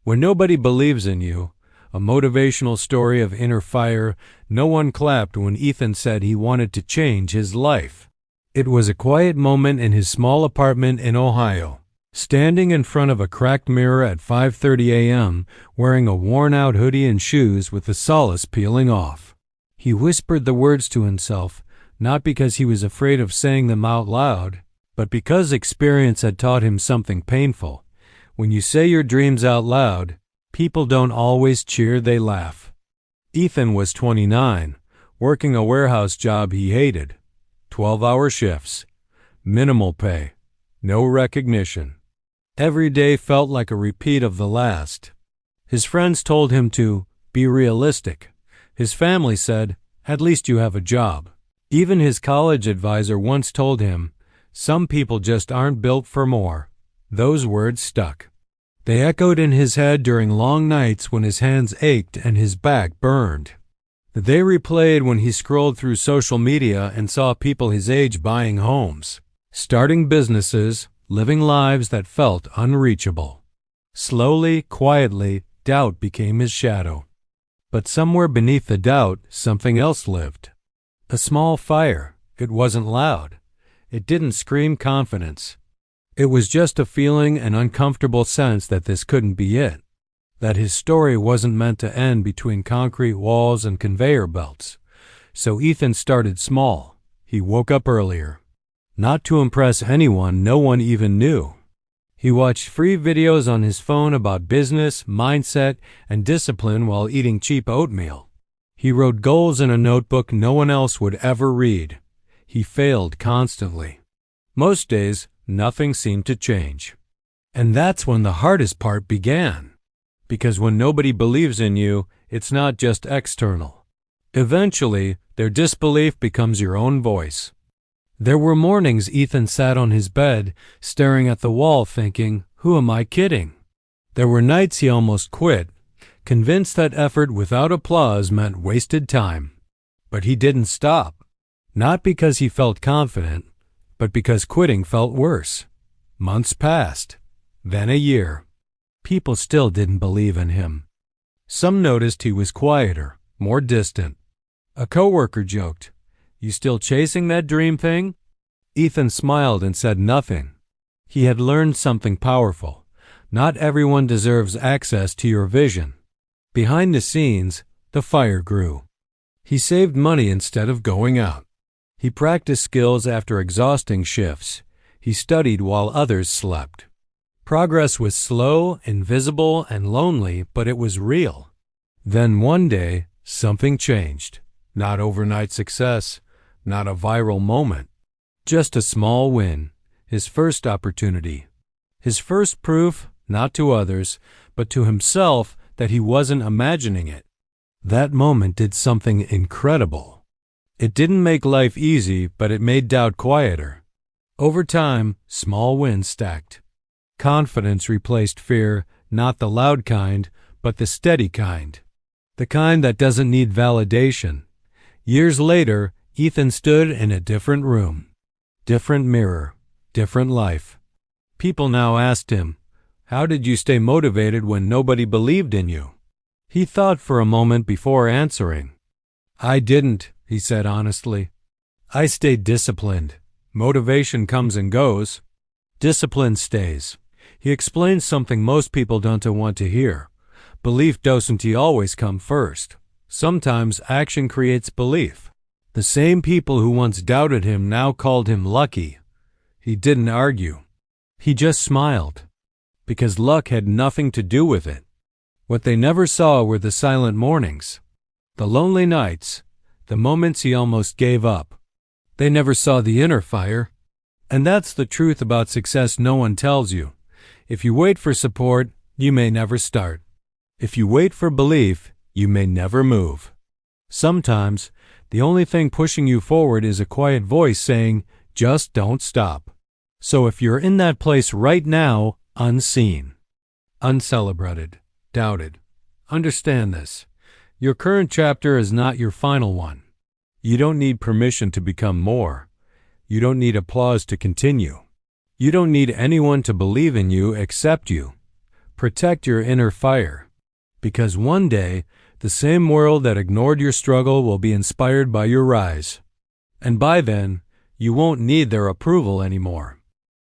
When nobody believes in you, a motivational story of inner fire, no one clapped when Ethan said he wanted to change his life. It was a quiet moment in his small apartment in Ohio. Standing in front of a cracked mirror at 5:30 a.m., wearing a worn-out hoodie and shoes with the solace peeling off. He whispered the words to himself, not because he was afraid of saying them out loud, but because experience had taught him something painful. When you say your dreams out loud, people don't always cheer, they laugh. Ethan was 29, working a warehouse job he hated. 12-hour shifts, minimal pay, no recognition. Every day felt like a repeat of the last. His friends told him to be realistic. His family said, "At least you have a job." Even his college advisor once told him, "Some people just aren't built for more." Those words stuck. They echoed in his head during long nights when his hands ached and his back burned. They replayed when he scrolled through social media and saw people his age buying homes, starting businesses, living lives that felt unreachable. Slowly, quietly, doubt became his shadow. But somewhere beneath the doubt, something else lived. A small fire. It wasn't loud. It didn't scream confidence. It was just a feeling, an uncomfortable sense that this couldn't be it. That his story wasn't meant to end between concrete walls and conveyor belts. So Ethan started small. He woke up earlier. Not to impress anyone no one even knew. He watched free videos on his phone about business, mindset, and discipline while eating cheap oatmeal. He wrote goals in a notebook no one else would ever read. He failed constantly. Most days, nothing seemed to change. And that's when the hardest part began. Because when nobody believes in you, it's not just external. Eventually, their disbelief becomes your own voice. There were mornings Ethan sat on his bed, staring at the wall thinking, "Who am I kidding?" There were nights he almost quit, convinced that effort without applause meant wasted time. But he didn't stop. Not because he felt confident, but because quitting felt worse. Months passed, then a year. People still didn't believe in him. Some noticed he was quieter, more distant. A coworker joked, "You still chasing that dream thing?" Ethan smiled and said nothing. He had learned something powerful. Not everyone deserves access to your vision. Behind the scenes, the fire grew. He saved money instead of going out. He practiced skills after exhausting shifts. He studied while others slept. Progress was slow, invisible, and lonely, but it was real. Then one day, something changed. Not overnight success, not a viral moment. Just a small win, his first opportunity. His first proof, not to others, but to himself, that he wasn't imagining it. That moment did something incredible. It didn't make life easy, but it made doubt quieter. Over time, small wins stacked. Confidence replaced fear, not the loud kind, but the steady kind. The kind that doesn't need validation. Years later, Ethan stood in a different room. Different mirror, different life. People now asked him, "How did you stay motivated when nobody believed in you?" He thought for a moment before answering. "I didn't," he said honestly. "I stayed disciplined. Motivation comes and goes. Discipline stays." He explained something most people don't want to hear. Belief doesn't always come first. Sometimes action creates belief. The same people who once doubted him now called him lucky. He didn't argue. He just smiled. Because luck had nothing to do with it. What they never saw were the silent mornings, the lonely nights, the moments he almost gave up. They never saw the inner fire. And that's the truth about success no one tells you. If you wait for support, you may never start. If you wait for belief, you may never move. Sometimes, the only thing pushing you forward is a quiet voice saying, "Just don't stop." So if you're in that place right now, unseen, uncelebrated, doubted, understand this. Your current chapter is not your final one. You don't need permission to become more. You don't need applause to continue. You don't need anyone to believe in you except you. Protect your inner fire, because one day, the same world that ignored your struggle will be inspired by your rise. And by then, you won't need their approval anymore.